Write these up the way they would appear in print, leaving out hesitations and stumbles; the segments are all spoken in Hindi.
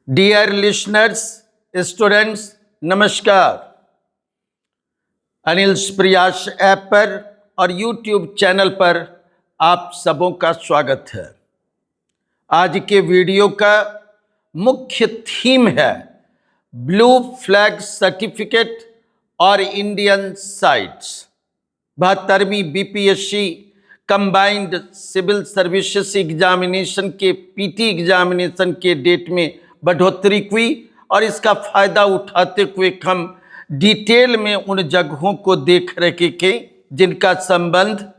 डियर लिसनर्स, स्टूडेंट्स, नमस्कार। अनिल्स प्रयास ऐप पर और यूट्यूब चैनल पर आप सबों का स्वागत है। आज के वीडियो का मुख्य थीम है ब्लू फ्लैग सर्टिफिकेट और इंडियन साइट्स। 72वीं BPSC combined civil services examination के पीटी एग्जामिनेशन के डेट में बढ़ोतरी हुई और इसका फायदा उठाते हुए हम डिटेल में उन जगहों को देख रहे थे जिनका संबंध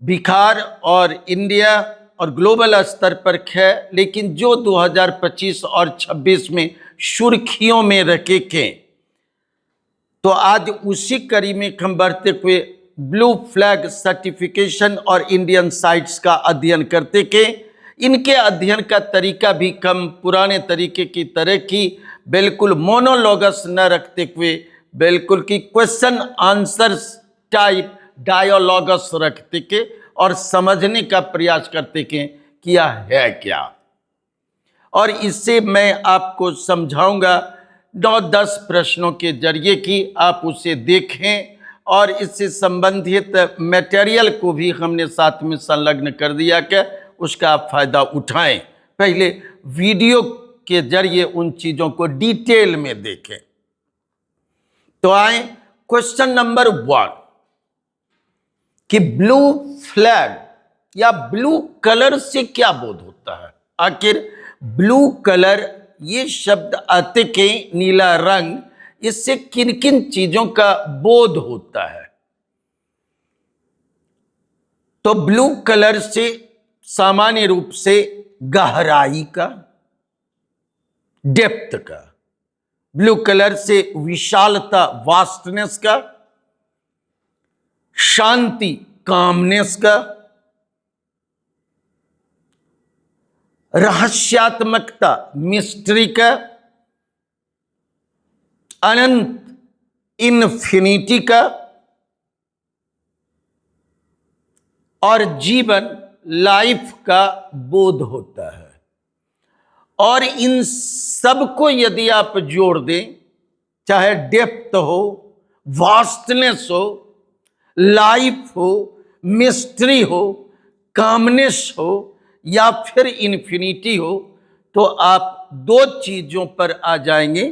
बिहार और इंडिया और ग्लोबल स्तर पर है, लेकिन जो 2025 और 26 में सुर्खियों में रखे थे। तो आज उसी कड़ी में हम बढ़ते हुए ब्लू फ्लैग सर्टिफिकेशन और इंडियन साइट्स का अध्ययन करते थे। इनके अध्ययन का तरीका भी हम पुराने तरीके की तरह की बिल्कुल मोनोलॉगस न रखते हुए बिल्कुल की क्वेश्चन आंसर्स टाइप डायलॉगस रखते थे और समझने का प्रयास करते थे किया है क्या। और इससे मैं आपको समझाऊंगा 9-10 प्रश्नों के जरिए कि आप उसे देखें और इससे संबंधित मटेरियल को भी हमने साथ में संलग्न कर दिया कि उसका आप फायदा उठाएं। पहले वीडियो के जरिए उन चीजों को डिटेल में देखें। तो आए क्वेश्चन नंबर 1 कि ब्लू फ्लैग या ब्लू कलर से क्या बोध होता है। आखिर ब्लू कलर ये शब्द आते के नीला रंग, इससे किन किन चीजों का बोध होता है। तो ब्लू कलर से सामान्य रूप से गहराई का, डेप्थ का, ब्लू कलर से विशालता वास्टनेस का, शांति कामनेस का, रहस्यात्मकता मिस्ट्री का, अनंत इन्फिनिटी का और जीवन लाइफ का बोध होता है। और इन सब को यदि आप जोड़ दें, चाहे डेप्थ हो, वास्टनेस हो, लाइफ हो, मिस्ट्री हो, कामनेस हो या फिर इन्फिनिटी हो, तो आप दो चीजों पर आ जाएंगे।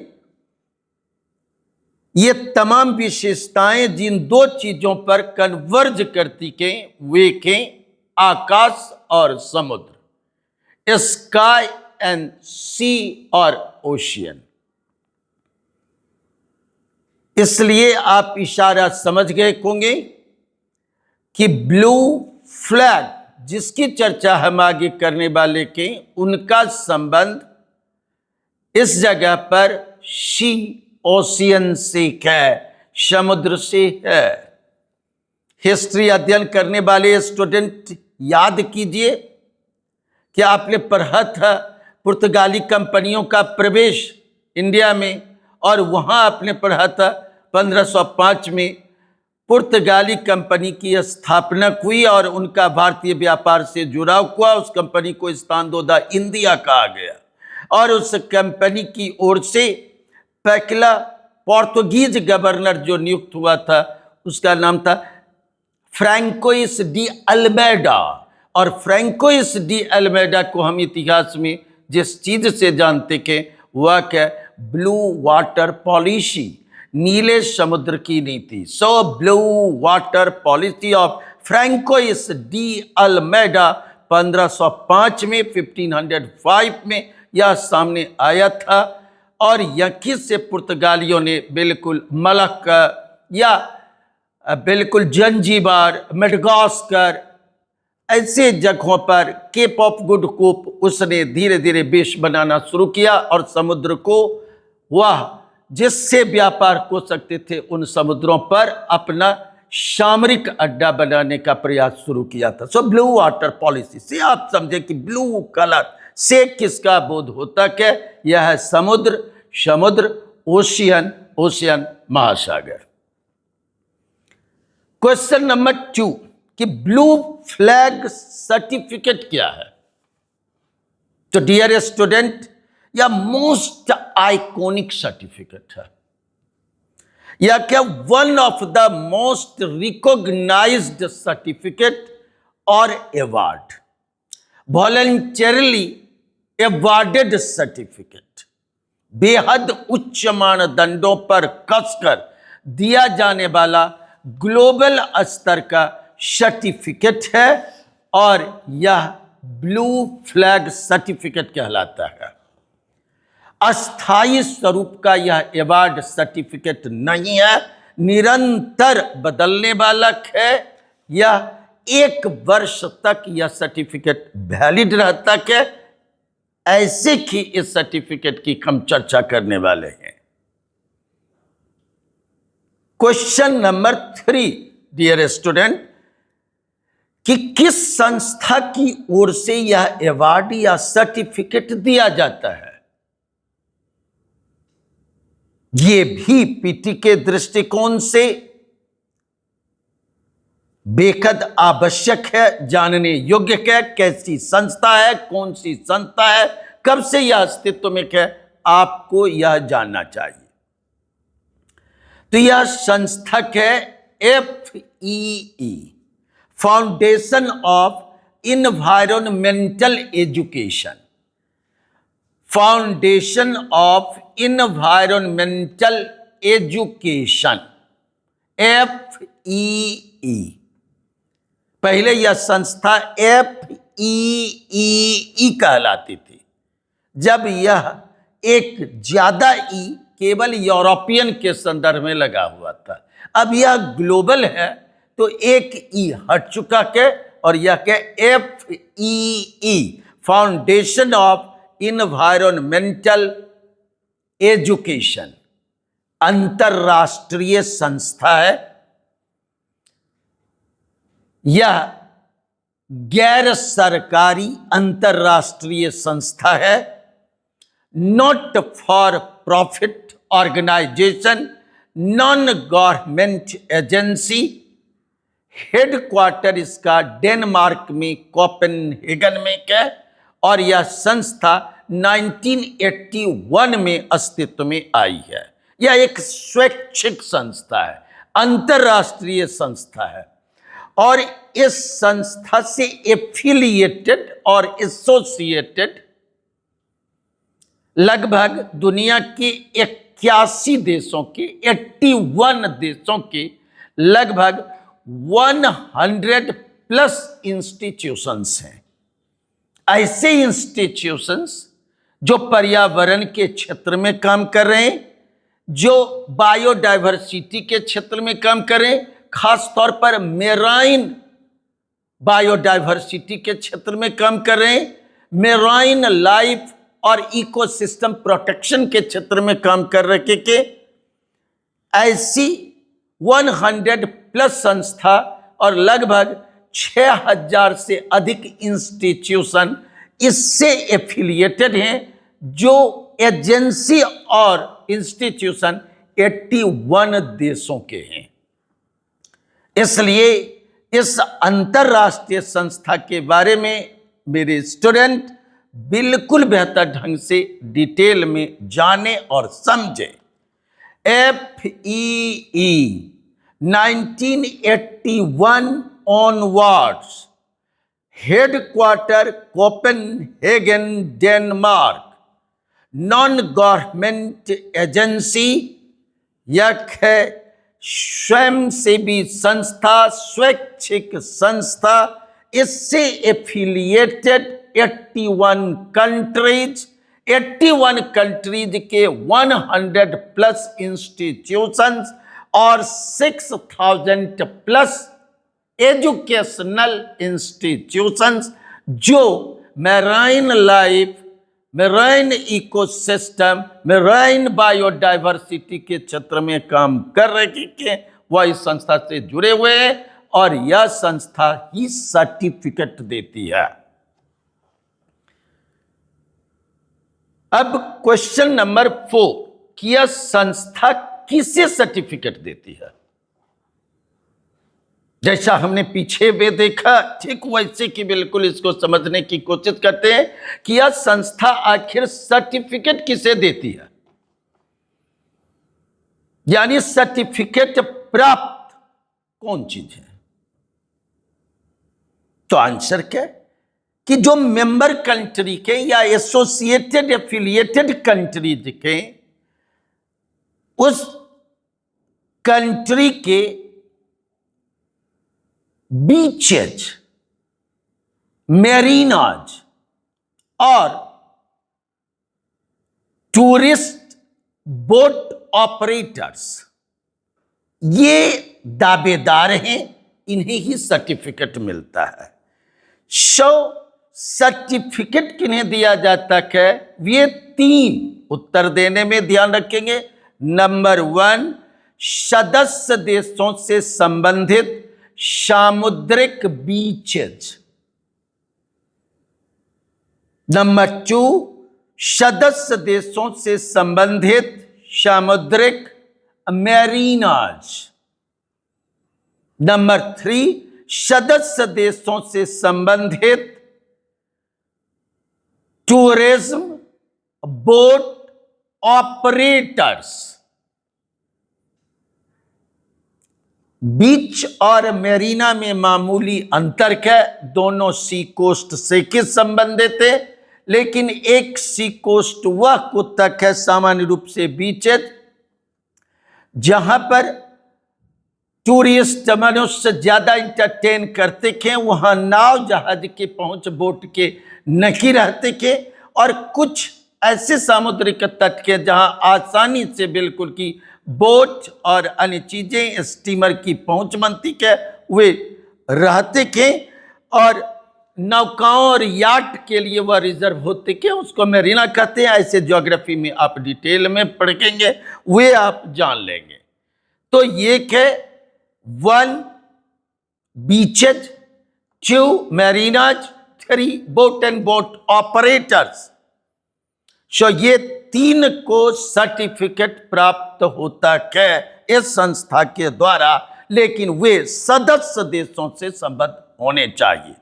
ये तमाम विशेषताएं जिन दो चीजों पर कन्वर्ज करती के वे के आकाश और समुद्र, स्काई एंड सी और ओशियन। इसलिए आप इशारा समझ गए होंगे कि ब्लू फ्लैग जिसकी चर्चा हम आगे करने वाले के, उनका संबंध इस जगह पर सी ओशियन से है, समुद्र से है। हिस्ट्री अध्ययन करने वाले स्टूडेंट याद कीजिए कि आपने पढ़ा था पुर्तगाली कंपनियों का प्रवेश इंडिया में, और वहां आपने पढ़ा था 1505 में पुर्तगाली कंपनी की स्थापना हुई और उनका भारतीय व्यापार से जुड़ाव हुआ। उस कंपनी को इस्तांदो दा इंडिया कहा गया और उस कंपनी की ओर से पहला पोर्तुगीज गवर्नर जो नियुक्त हुआ था उसका नाम था फ्रैंकोइस डी अल्मेडा। और फ्रैंकोइस डी अल्मेडा को हम इतिहास में जिस चीज से जानते के वह क्या, ब्लू वाटर पॉलिसी, नीले समुद्र की नीति। So blue water policy of Francois de Almeida 1505 में 1505 में यह सामने आया था। और यहीं से पुर्तगालियों ने बिल्कुल मलक्का या बिल्कुल जंजीबार, मेडागास्कर ऐसे जगहों पर केप ऑफ गुड होप उसने धीरे धीरे बेस बनाना शुरू किया और समुद्र को वह जिससे व्यापार हो सकते थे उन समुद्रों पर अपना सामरिक अड्डा बनाने का प्रयास शुरू किया था। सो ब्लू वाटर पॉलिसी से आप समझे कि ब्लू कलर से किसका बोध होता क्या, यह है समुद्र, समुद्र, ओशियन, ओशियन महासागर। क्वेश्चन नंबर 2 कि ब्लू फ्लैग सर्टिफिकेट क्या है। तो डियर स्टूडेंट, या मोस्ट आइकॉनिक सर्टिफिकेट है, या क्या one of the most recognised certificate और अवार्ड, वॉलंटरली अवार्डेड सर्टिफिकेट, बेहद उच्च मानदंडों पर कसकर दिया जाने वाला ग्लोबल स्तर का सर्टिफिकेट है और यह ब्लू फ्लैग सर्टिफिकेट कहलाता है। अस्थायी स्वरूप का यह अवार्ड सर्टिफिकेट नहीं है, निरंतर बदलने वाला है। यह 1 वर्ष तक यह सर्टिफिकेट वैलिड रहता है। ऐसे ही इस सर्टिफिकेट की हम चर्चा करने वाले हैं। क्वेश्चन नंबर 3 डियर स्टूडेंट, कि किस संस्था की ओर से यह अवार्ड या सर्टिफिकेट दिया जाता है? ये भी पीटी के दृष्टिकोण से बेहद आवश्यक है, जानने योग्य है। कैसी संस्था है, कौन सी संस्था है, कब से यह अस्तित्व में है, आपको यह जानना चाहिए। तो यह संस्था है FEE, foundation of environmental education, foundation of environmental education, FEE। पहले यह संस्था FEEE कहलाती थी, जब यह एक ज्यादा ई केवल यूरोपियन के संदर्भ में लगा हुआ था। अब यह ग्लोबल है तो एक ई हट चुका है और यह के FEE, foundation of environmental education, अंतरराष्ट्रीय संस्था है। यह गैर सरकारी अंतरराष्ट्रीय संस्था है, not for profit organisation, non government agency. Headquarter इसका डेनमार्क में कोपेनहेगन में है और यह संस्था 1981 में अस्तित्व में आई है। यह एक स्वैच्छिक संस्था है, अंतरराष्ट्रीय संस्था है और इस संस्था से एफिलिएटेड और एसोसिएटेड लगभग दुनिया के 81 देशों के, 81 देशों के लगभग 100+ इंस्टीट्यूशंस हैं। ऐसे इंस्टीट्यूशंस जो पर्यावरण के क्षेत्र में काम कर रहे हैं, जो बायोडाइवर्सिटी के क्षेत्र में काम कर रहे हैं, खास तौर पर मेराइन बायोडाइवर्सिटी के क्षेत्र में काम कर रहे हैं, मेराइन लाइफ और इकोसिस्टम प्रोटेक्शन के क्षेत्र में काम कर रहे के ऐसी 100+ संस्था और लगभग 6000 से अधिक इंस्टीट्यूशन इससे एफिलिएटेड हैं, जो एजेंसी और इंस्टीट्यूशन 81 देशों के हैं। इसलिए इस अंतरराष्ट्रीय संस्था के बारे में मेरे स्टूडेंट बिल्कुल बेहतर ढंग से डिटेल में जाने और समझे। FEE 1981 onwards, headquarter Copenhagen Denmark, non government agency, यह है स्वयंसेवी संस्था, स्वैच्छिक संस्था, इससे एफिलिएटेड 81 कंट्रीज, 81 कंट्रीज के 100+ इंस्टीट्यूशंस और 6000+ एजुकेशनल इंस्टीट्यूशंस जो marine life, marine ecosystem, marine biodiversity के क्षेत्र में काम कर रहे हैं, वह इस संस्था से जुड़े हुए हैं और यह संस्था ही सर्टिफिकेट देती है। अब क्वेश्चन नंबर 4 कि यह संस्था किसे सर्टिफिकेट देती है? जैसा हमने पीछे में देखा, ठीक वैसे कि बिल्कुल इसको समझने की कोशिश करते हैं कि यह संस्था आखिर सर्टिफिकेट किसे देती है, यानी सर्टिफिकेट प्राप्त कौन चीज है। तो आंसर क्या है कि जो मेंबर कंट्री के या एसोसिएटेड एफिलिएटेड कंट्रीज के उस कंट्री के बीचेज, मेरीनाज और टूरिस्ट बोट ऑपरेटर्स ये दावेदार हैं, इन्हें ही सर्टिफिकेट मिलता है। सर्टिफिकेट किन्हें दिया जाता है, ये 3 उत्तर देने में ध्यान रखेंगे। नंबर 1, सदस्य देशों से संबंधित सामुद्रिक बीचेज। नंबर 2, सदस्य देशों से संबंधित सामुद्रिक मैरीनाज। नंबर 3, सदस्य देशों से संबंधित टूरिज्म बोट ऑपरेटर्स। बीच और मेरीना में मामूली अंतर है, दोनों सी कोस्ट से किस संबंधित है, लेकिन एक सी कोस्ट वह कुतक है सामान्य रूप से बीचेज जहां पर टूरिस्ट मनुष्य ज्यादा इंटरटेन करते थे, वहां नाव जहाज की पहुंच बोट के नहीं रहते थे, और कुछ ऐसे सामुद्रिक तट के जहां आसानी से बिल्कुल की बोट और अन्य चीजें स्टीमर की पहुंच बनती है वे रहते थे, और नौकाओं और याट के लिए वह रिजर्व होते थे, उसको मेरीना कहते हैं। ऐसे ज्योग्राफी में आप डिटेल में पढ़ेंगे, वे आप जान लेंगे। तो ये के 1 beaches, 2 marinas, 3 boat and boat operators. So ये 3 को सर्टिफिकेट प्राप्त होता है इस संस्था के द्वारा, लेकिन वे सदस्य देशों से संबद्ध होने चाहिए।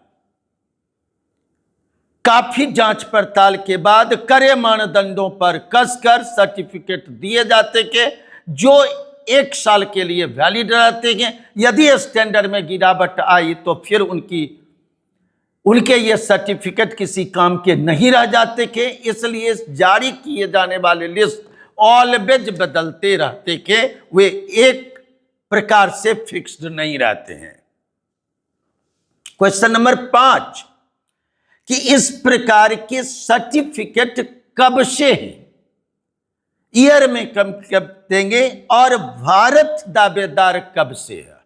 काफी जांच पड़ताल के बाद कड़े मानदंडों पर कसकर सर्टिफिकेट दिए जाते हैं, जो 1 साल के लिए वैलिड रहते हैं। यदि स्टैंडर्ड में गिरावट आई तो फिर उनके ये सर्टिफिकेट किसी काम के नहीं रह जाते थे, इसलिए जारी किए जाने वाले लिस्ट ऑलवेज बदलते रहते थे, वे एक प्रकार से फिक्स्ड नहीं रहते हैं। क्वेश्चन नंबर 5 कि इस प्रकार के सर्टिफिकेट कब से है, ईयर में कब देंगे, और भारत दावेदार कब से है।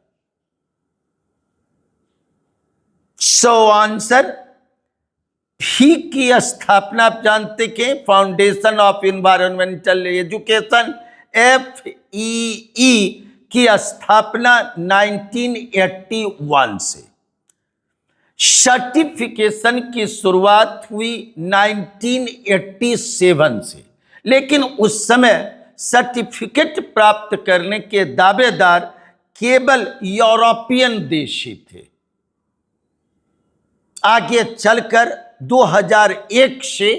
सो आंसर, फी की स्थापना आप जानते हैं, foundation of environmental education FEE की स्थापना 1981 से। सर्टिफिकेशन की शुरुआत हुई 1987 से, लेकिन उस समय सर्टिफिकेट प्राप्त करने के दावेदार केवल यूरोपियन देश ही थे। आगे चलकर 2001 से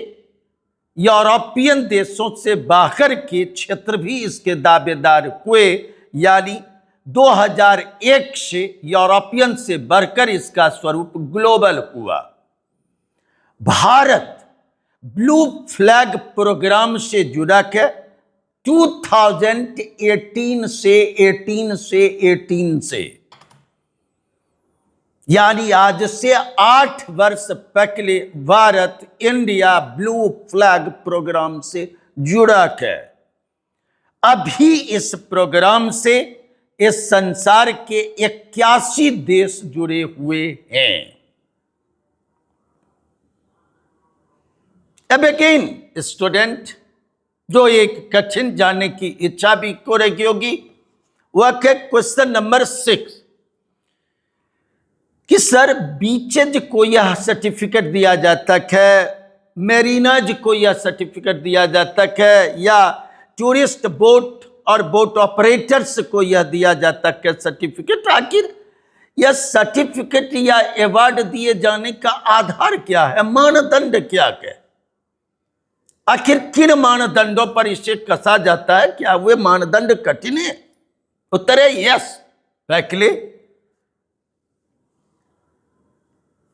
यूरोपियन देशों से बाहर के क्षेत्र भी इसके दावेदार हुए, यानी 2001 से यूरोपियन से बढ़कर इसका स्वरूप ग्लोबल हुआ। भारत ब्लू फ्लैग प्रोग्राम से जुड़ा है 2018 से, यानी आज से 8 वर्ष पहले Bharat India blue flag programme से जुड़ा है। अभी इस प्रोग्राम से इस संसार के 81 देश जुड़े हुए हैं। अब अगेन स्टूडेंट जो एक कठिन जानने की इच्छा भी को रही होगी, वह है क्वेश्चन नंबर 6 कि सर बीचेज को यह सर्टिफिकेट दिया जाता है, मेरीनाज को यह सर्टिफिकेट दिया जाता है, या टूरिस्ट बोट और बोट ऑपरेटर्स को यह दिया जाता है सर्टिफिकेट, आखिर यह सर्टिफिकेट या अवार्ड दिए जाने का आधार क्या है, मानदंड क्या है? आखिर किन मानदंडों पर इसे कसा जाता है? क्या वे मानदंड कठिन है? उत्तर है यस। पहले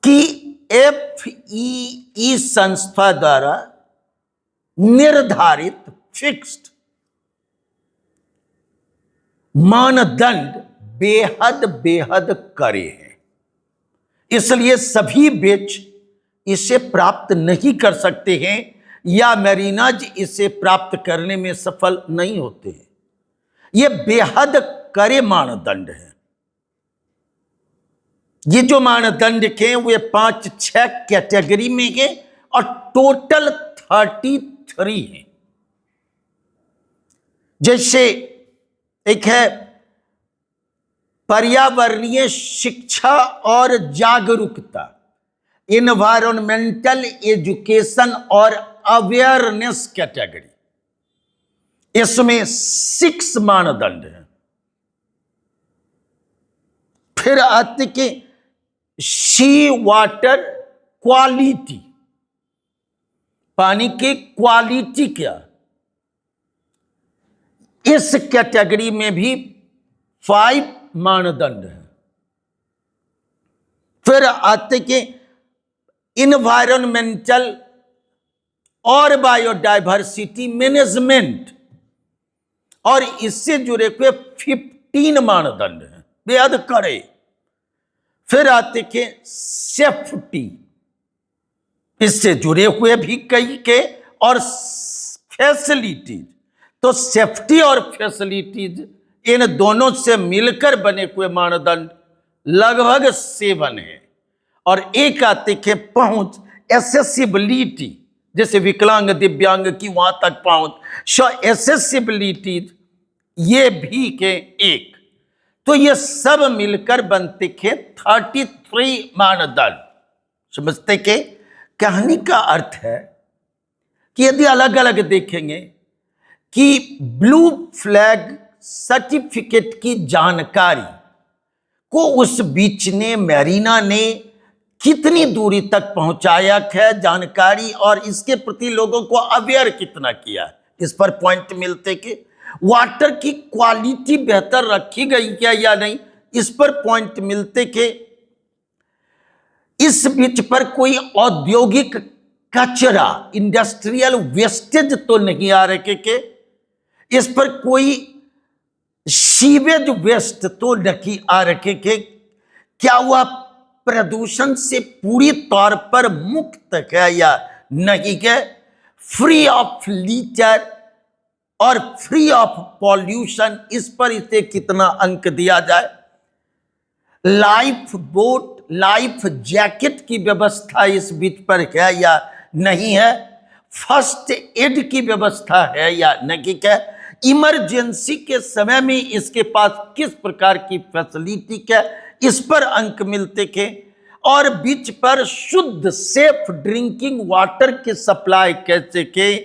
कि FEE संस्था द्वारा निर्धारित फिक्स्ड मानदंड बेहद बेहद कड़े हैं, इसलिए सभी बेच इसे प्राप्त नहीं कर सकते हैं या मैरीनाज इसे प्राप्त करने में सफल नहीं होते हैं। ये बेहद कड़े मानदंड हैं। ये जो मानदंड के वे 5-6 कैटेगरी में हैं और टोटल 33 हैं। जैसे एक है पर्यावरणीय शिक्षा और जागरूकता, एनवायरमेंटल एजुकेशन और अवेयरनेस कैटेगरी, इसमें 6 मानदंड हैं। फिर आते के सी वाटर क्वालिटी, पानी की क्वालिटी क्या, इस कैटेगरी में भी 5 मानदंड हैं। फिर आते के इन्वायरमेंटल और बायोडाइवर्सिटी मैनेजमेंट, और इससे जुड़े हुए 15 मानदंड हैं, बेहद कड़े। फिर आते के सेफ्टी, इससे जुड़े हुए भी कई के, और फैसिलिटीज। तो सेफ्टी और फैसिलिटीज, इन दोनों से मिलकर बने हुए मानदंड लगभग 7 है। और एक आते के पहुंच, एसेसिबिलिटी, जैसे विकलांग दिव्यांग की वहां तक पहुंच, सो एसेसिबिलिटीज ये भी के 1। तो ये सब मिलकर बनते के 33 मानदंड। समझते के कहानी का अर्थ है कि यदि अलग अलग देखेंगे कि ब्लू फ्लैग सर्टिफिकेट की जानकारी को उस बीच ने मैरीना ने कितनी दूरी तक पहुंचाया है जानकारी, और इसके प्रति लोगों को अवेयर कितना किया, इस पर पॉइंट मिलते कि वाटर की क्वालिटी बेहतर रखी गई क्या या नहीं, इस पर पॉइंट मिलते कि इस बीच पर कोई औद्योगिक कचरा, इंडस्ट्रियल वेस्टेज तो नहीं आ रखे के, इस पर कोई सीवेज वेस्ट तो नहीं आ रखे के, क्या वह प्रदूषण से पूरी तौर पर मुक्त है या नहीं है, फ्री ऑफ लीटर और फ्री ऑफ पॉल्यूशन, इस पर इसे कितना अंक दिया जाए, लाइफ बोट, लाइफ जैकेट की व्यवस्था इस बीच पर है या नहीं है, फर्स्ट एड की व्यवस्था है या नहीं है, इमरजेंसी के समय में इसके पास किस प्रकार की फैसिलिटी है, इस पर अंक मिलते के, और बीच पर शुद्ध सेफ ड्रिंकिंग वाटर के सप्लाई कैसे के,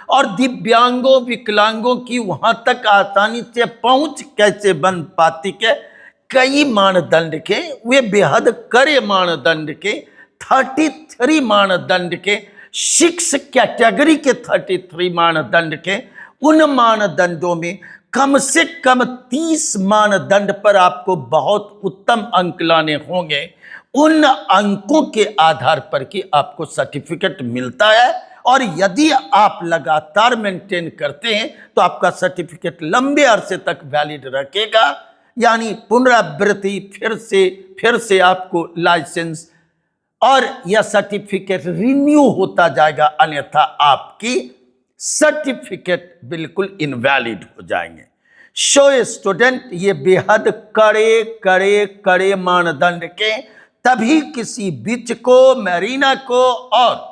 और दिव्यांगों विकलांगों की वहां तक आसानी से पहुंच कैसे बन पाती के, कई मानदंड के, वे बेहद कड़े मानदंड के 33 मानदंड के, 6 कैटेगरी के 33 मानदंड के, उन मानदंडों में कम से कम 30 मानदंड पर आपको बहुत उत्तम अंक लाने होंगे। उन अंकों के आधार पर कि आपको सर्टिफिकेट मिलता है, और यदि आप लगातार मेंटेन करते हैं तो आपका सर्टिफिकेट लंबे अरसे तक वैलिड रखेगा, यानी पुनरावृत्ति, फिर से आपको लाइसेंस और यह सर्टिफिकेट रिन्यू होता जाएगा, अन्यथा आपकी सर्टिफिकेट बिल्कुल इनवैलिड हो जाएंगे। सो स्टूडेंट, ये बेहद कड़े कड़े कड़े मानदंड के, तभी किसी बीच को, मैरीना को और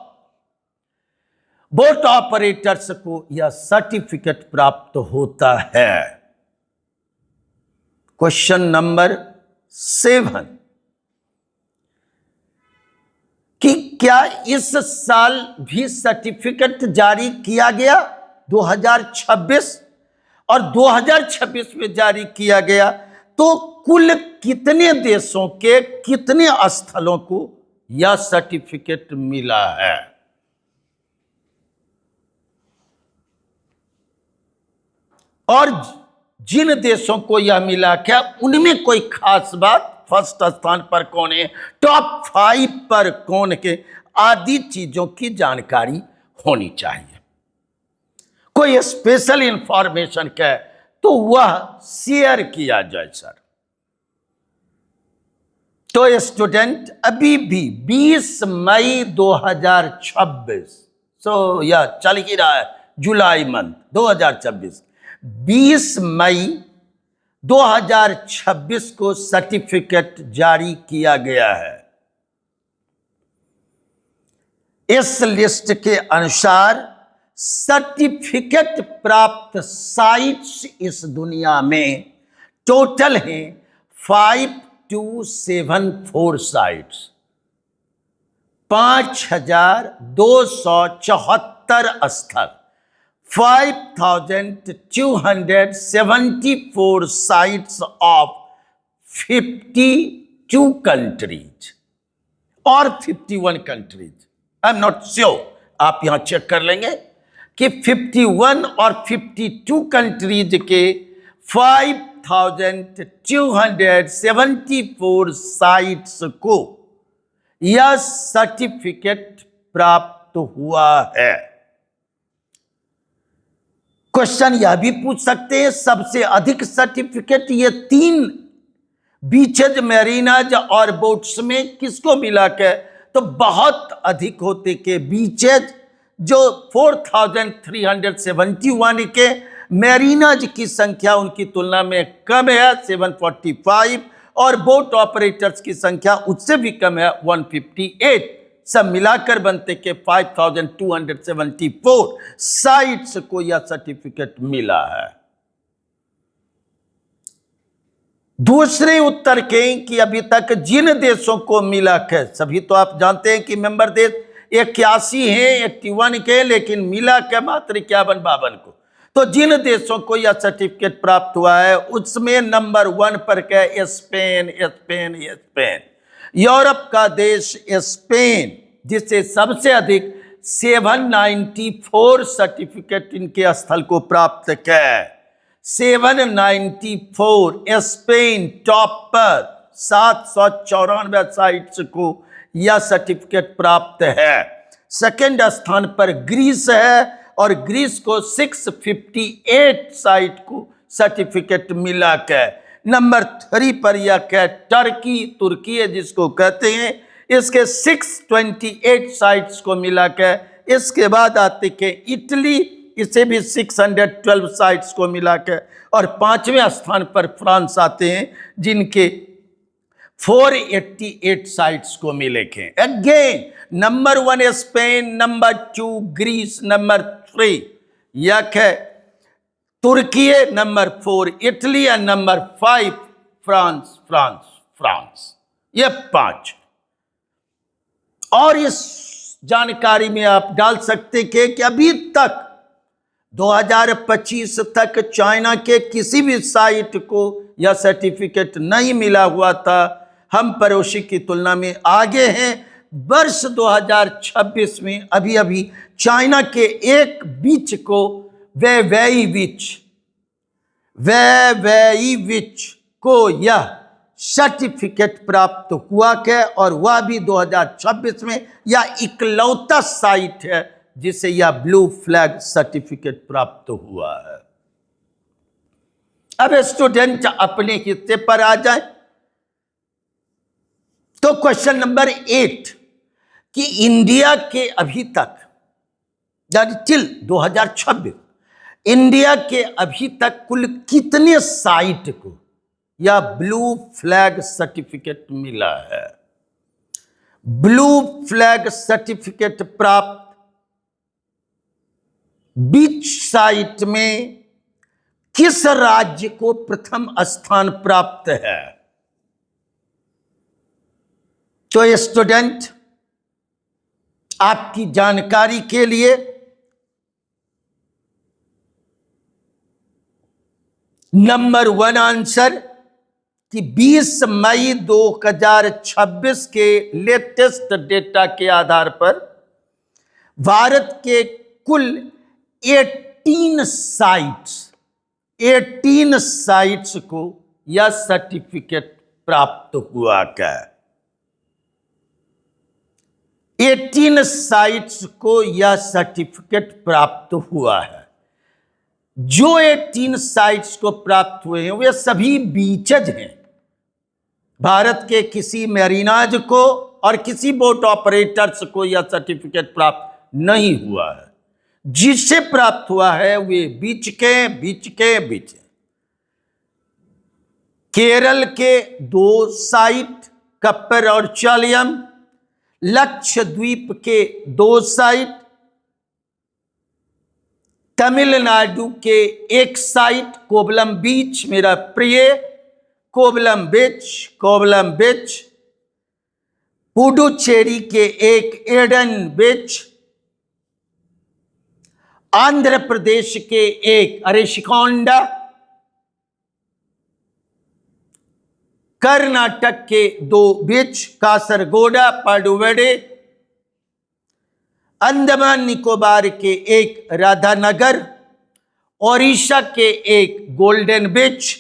बोट ऑपरेटर्स को यह सर्टिफिकेट प्राप्त होता है। क्वेश्चन नंबर 7 कि क्या इस साल भी सर्टिफिकेट जारी किया गया 2026, और 2026 में जारी किया गया तो कुल कितने देशों के कितने स्थलों को यह सर्टिफिकेट मिला है? और जिन देशों को यह मिला, क्या उनमें कोई खास बात, फर्स्ट स्थान पर कौन है, टॉप 5 पर कौन है, आदि चीजों की जानकारी होनी चाहिए। कोई स्पेशल इंफॉर्मेशन का तो वह शेयर किया जाए सर। तो स्टूडेंट अभी भी 20 मई 2026, सो यह चल ही रहा है, जुलाई मंथ 2026, 20 मई 2026 को सर्टिफिकेट जारी किया गया है। इस लिस्ट के अनुसार सर्टिफिकेट प्राप्त साइट्स इस दुनिया में टोटल हैं 5274 साइट्स, 5274 स्थल, 5274 sites of 52 countries और 51 countries। I am not sure, आप यहां चेक कर लेंगे कि 51 और 52 कंट्रीज के 5274 साइट्स को यह सर्टिफिकेट प्राप्त हुआ है। क्वेश्चन यह भी पूछ सकते हैं, सबसे अधिक सर्टिफिकेट ये 3 बीचेज, मैरीनाज और बोट्स में किसको मिला के? तो बहुत अधिक होते के बीचेज जो 4371 के, मैरीनाज की संख्या उनकी तुलना में कम है 745, और बोट ऑपरेटर्स की संख्या उससे भी कम है 158। सब मिलाकर बनते के 5274 साइट्स को यह सर्टिफिकेट मिला है। दूसरे उत्तर के कि अभी तक जिन देशों को मिला है, सभी तो आप जानते हैं कि मेंबर देश 81 हैं, 81 के, लेकिन मिला के मात्र 51-52 को। तो जिन देशों को यह सर्टिफिकेट प्राप्त हुआ है उसमें नंबर 1 पर क्या? Spain, Spain, Spain. यूरोप का देश स्पेन, जिससे सबसे अधिक 794 सर्टिफिकेट इनके स्थल को प्राप्त किया। 794 स्पेन टॉप पर, 794 साइट्स को यह सर्टिफिकेट प्राप्त है। सेकंड स्थान पर ग्रीस है और ग्रीस को 658 साइट को सर्टिफिकेट मिला के। नंबर 3 पर यह क्या? तुर्की है जिसको कहते हैं, इसके 628 साइट्स को मिला के। इसके बाद आते के इटली, इसे भी 612 साइट्स को मिला के। और 5वें स्थान पर फ्रांस आते हैं जिनके 488 साइट्स को मिले के। Again number 1 Spain, number 2 Greece, number 3 यह है तुर्की, नंबर 4 इटली और नंबर 5 फ्रांस, फ्रांस, फ्रांस। ये 5। और इस जानकारी में आप डाल सकते कि अभी तक 2025 तक चाइना के किसी भी साइट को यह सर्टिफिकेट नहीं मिला हुआ था। हम पड़ोसी की तुलना में आगे हैं। वर्ष 2026 में अभी अभी चाइना के एक बीच को वैवेइविच को यह सर्टिफिकेट प्राप्त हुआ है, और वह भी 2026 में यह इकलौता साइट है जिसे यह ब्लू फ्लैग सर्टिफिकेट प्राप्त हुआ है। अब स्टूडेंट अपने हिस्से पर आ जाए तो क्वेश्चन नंबर 8 कि इंडिया के अभी तक, यानी टिल 2026, इंडिया के अभी तक कुल कितने साइट को यह ब्लू फ्लैग सर्टिफिकेट मिला है? ब्लू फ्लैग सर्टिफिकेट प्राप्त बीच साइट में किस राज्य को प्रथम स्थान प्राप्त है? तो स्टूडेंट आपकी जानकारी के लिए नंबर 1 आंसर कि 20 मई 2026 के लेटेस्ट डेटा के आधार पर भारत के कुल 18 साइट्स को यह सर्टिफिकेट प्राप्त हुआ क्या? 18 साइट्स को यह सर्टिफिकेट प्राप्त हुआ है। जो 18 साइट्स को प्राप्त हुए हैं वे सभी बीचेज हैं। भारत के किसी मैरीनाज को और किसी बोट ऑपरेटर्स को यह सर्टिफिकेट प्राप्त नहीं हुआ है। जिसे प्राप्त हुआ है वे बीच के केरल के 2 साइट कप्पर और चालियम, लक्षद्वीप के 2 साइट, तमिलनाडु के 1 साइट कोवलम बीच, मेरा प्रिय कोवलम बीच, पुडुचेरी के 1 एडन बीच, आंध्र प्रदेश के 1 अरिशिकोंडा, कर्नाटक के 2 बीच कासरगोडा पाडुवेडे, अंडमान निकोबार के 1 राधानगर, ओडिशा के 1 गोल्डन बीच,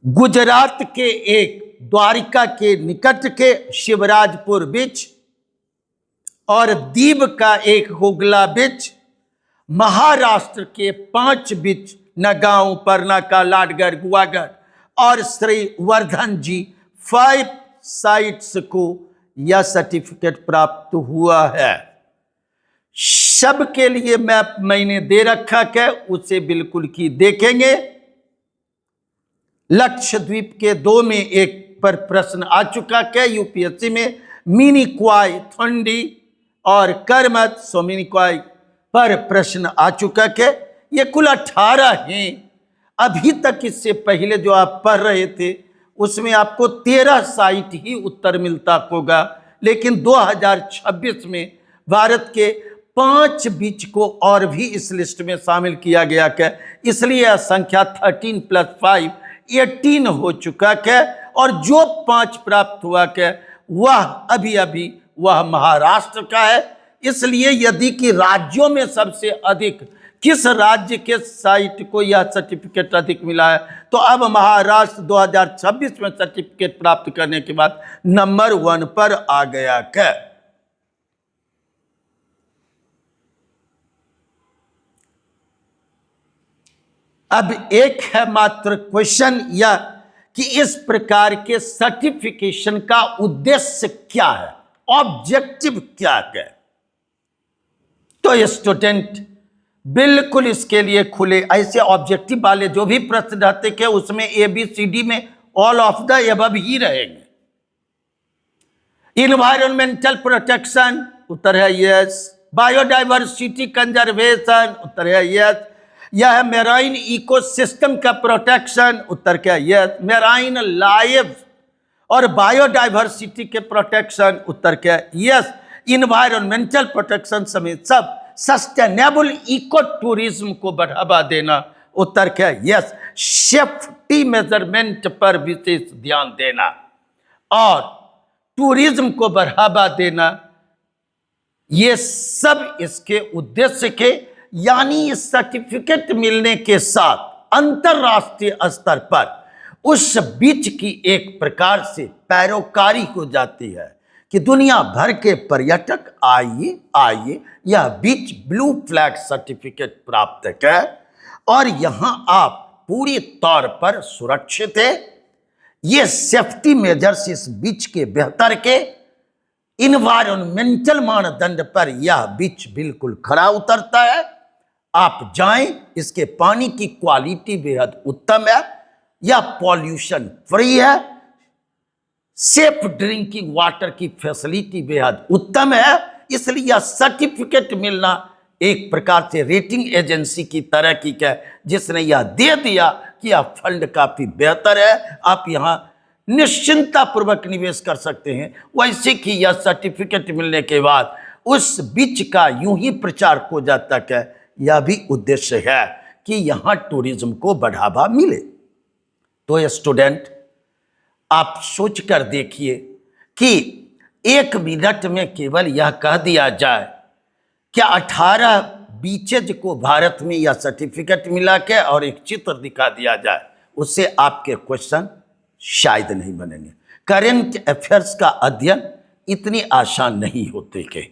गुजरात के 1 द्वारिका के निकट के शिवराजपुर बीच और दीव का 1 हुगला बीच, महाराष्ट्र के 5 बीच नगांव, परनाका, लाडगढ़, गुवागढ़ और श्री वर्धन जी 5 साइट्स को यह सर्टिफिकेट प्राप्त हुआ है। सबके लिए मैप मैंने दे रखा है, उसे बिल्कुल की देखेंगे। लक्षद्वीप के 2 में 1 पर प्रश्न आ चुका है यूपीएससी में, मिनिकॉय, थंडी और करमत, सो मिनिकॉय पर प्रश्न आ चुका है। ये कुल 18 हैं। अभी तक इससे पहले जो आप पढ़ रहे थे उसमें आपको 13 साइट ही उत्तर मिलता होगा, लेकिन 2026 में भारत के 5 बीच को और भी इस लिस्ट में शामिल किया गया है। इसलिए यह संख्या 13 + 5 18 हो चुका है। और जो 5 प्राप्त हुआ है वह अभी वह महाराष्ट्र का है। इसलिए यदि कि राज्यों में सबसे अधिक किस राज्य के साइट को यह सर्टिफिकेट अधिक मिला है, तो अब महाराष्ट्र 2026 में सर्टिफिकेट प्राप्त करने के बाद नंबर 1 पर आ गया है। अब एक है मात्र क्वेश्चन यह कि इस प्रकार के सर्टिफिकेशन का उद्देश्य क्या है, ऑब्जेक्टिव क्या है। तो स्टूडेंट बिल्कुल इसके लिए खुले, ऐसे ऑब्जेक्टिव वाले जो भी प्रश्न रहते हैं उसमें ABCD में ऑल ऑफ द एबव ही रहेंगे। इन्वायरमेंटल प्रोटेक्शन, उत्तर है यस। बायोडाइवर्सिटी कंजर्वेशन, उत्तर है यस। यह मेराइन इकोसिस्टम का प्रोटेक्शन, उत्तर क्या है यस। मेराइन लाइफ और बायोडाइवर्सिटी के प्रोटेक्शन, उत्तर क्या है यस। इन्वायरमेंटल प्रोटेक्शन समेत सब सस्टेनेबल इको टूरिज्म को बढ़ावा देना, उत्तर क्या है यस। सेफ्टी मेजरमेंट पर विशेष ध्यान देना और टूरिज्म को बढ़ावा देना, ये सब इसके उद्देश्य के, यानी इस सर्टिफिकेट मिलने के साथ अंतरराष्ट्रीय स्तर पर उस बीच की एक प्रकार से पैरोकारी हो जाती है कि दुनिया भर के पर्यटक आइए यह बीच ब्लू फ्लैग सर्टिफिकेट प्राप्त है और यहां आप पूरी तौर पर सुरक्षित है। ये सेफ्टी मेजर्स इस बीच के बेहतर के, इन्वायरमेंटल मानदंड पर यह बीच बिल्कुल खरा उतरता है। आप जाएं, इसके पानी की क्वालिटी बेहद उत्तम है, यह पॉल्यूशन फ्री है, सेफ ड्रिंकिंग वाटर की फैसिलिटी बेहद उत्तम है। इसलिए यह सर्टिफिकेट मिलना एक प्रकार से रेटिंग एजेंसी की तरह की है, जिसने यह दे दिया कि यह फंड काफी बेहतर है, आप यहां निश्चिंता पूर्वक निवेश कर सकते हैं। वैसे कि यह सर्टिफिकेट मिलने के बाद उस बीच का यूं ही प्रचार हो जाता है, यह भी उद्देश्य है कि यहाँ टूरिज्म को बढ़ावा मिले। तो स्टूडेंट, आप सोच कर देखिए कि 1 मिनट में केवल यह कह दिया जाए कि 18 बीचेज को भारत में यह सर्टिफिकेट मिला के और एक चित्र दिखा दिया जाए, उससे आपके क्वेश्चन शायद नहीं बनेंगे। करेंट अफेयर्स का अध्ययन इतनी आसान नहीं होते कि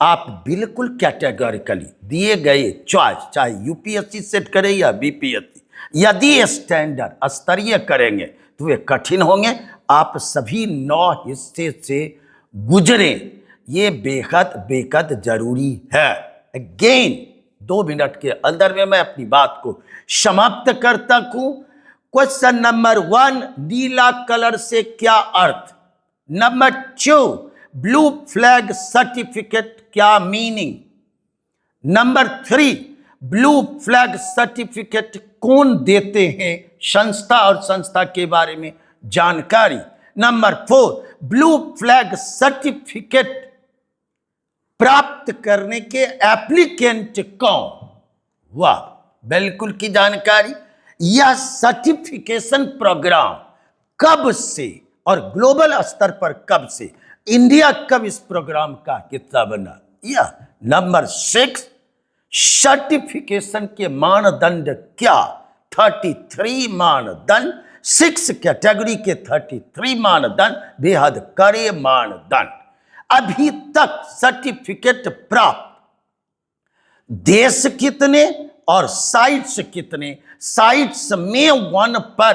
आप बिल्कुल कैटेगोरिकली दिए गए चॉइस, चाहे यूपीएससी सेट करे या बीपीएससी, यदि स्टैंडर्ड स्तरीय करेंगे तो वे कठिन होंगे। आप सभी 9 हिस्से से गुजरे, ये बेहद जरूरी है। अगेन 2 मिनट के अंदर में मैं अपनी बात को समाप्त करता हूं। क्वेश्चन नंबर 1, नीला कलर से क्या अर्थ? नंबर 2, ब्लू फ्लैग सर्टिफिकेट क्या meaning? Number 3, blue flag certificate कौन देते हैं? संस्था और संस्था के बारे में जानकारी। नंबर 4, ब्लू फ्लैग सर्टिफिकेट प्राप्त करने के एप्लीकेंट कौन? वाह, बिल्कुल की जानकारी। यह सर्टिफिकेशन प्रोग्राम कब से और ग्लोबल स्तर पर कब से, इंडिया कब इस प्रोग्राम का हिस्सा बना? यह नंबर 6, सर्टिफिकेशन के मानदंड क्या? 33 मानदंड, 6 कैटेगरी के 33 मानदंड, बेहद कड़े मानदंड। अभी तक सर्टिफिकेट प्राप्त देश कितने और साइट्स कितने? साइट्स में 1 पर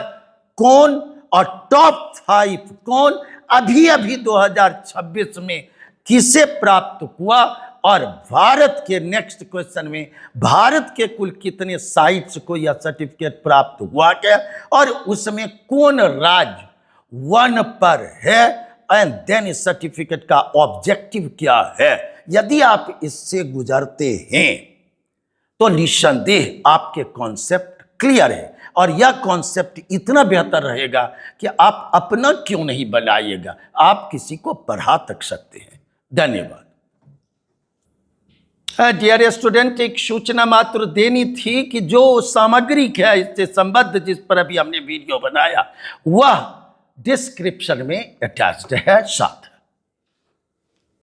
कौन और टॉप 5 कौन? अभी 2026 में किसे प्राप्त हुआ? और भारत के नेक्स्ट क्वेश्चन में भारत के कुल कितने साइट्स को यह सर्टिफिकेट प्राप्त हुआ क्या, और उसमें कौन राज्य 1 पर है, एंड देन इस सर्टिफिकेट का ऑब्जेक्टिव क्या है? यदि आप इससे गुजरते हैं तो निस्संदेह आपके कॉन्सेप्ट क्लियर है, और यह कॉन्सेप्ट इतना बेहतर रहेगा कि आप अपना क्यों नहीं बनाइएगा, आप किसी को पढ़ा तक सकते हैं। धन्यवाद। डियर स्टूडेंट, एक सूचना मात्र देनी थी कि जो सामग्री क्या है इससे संबद्ध जिस पर अभी हमने वीडियो बनाया वह डिस्क्रिप्शन में अटैच्ड है साथ।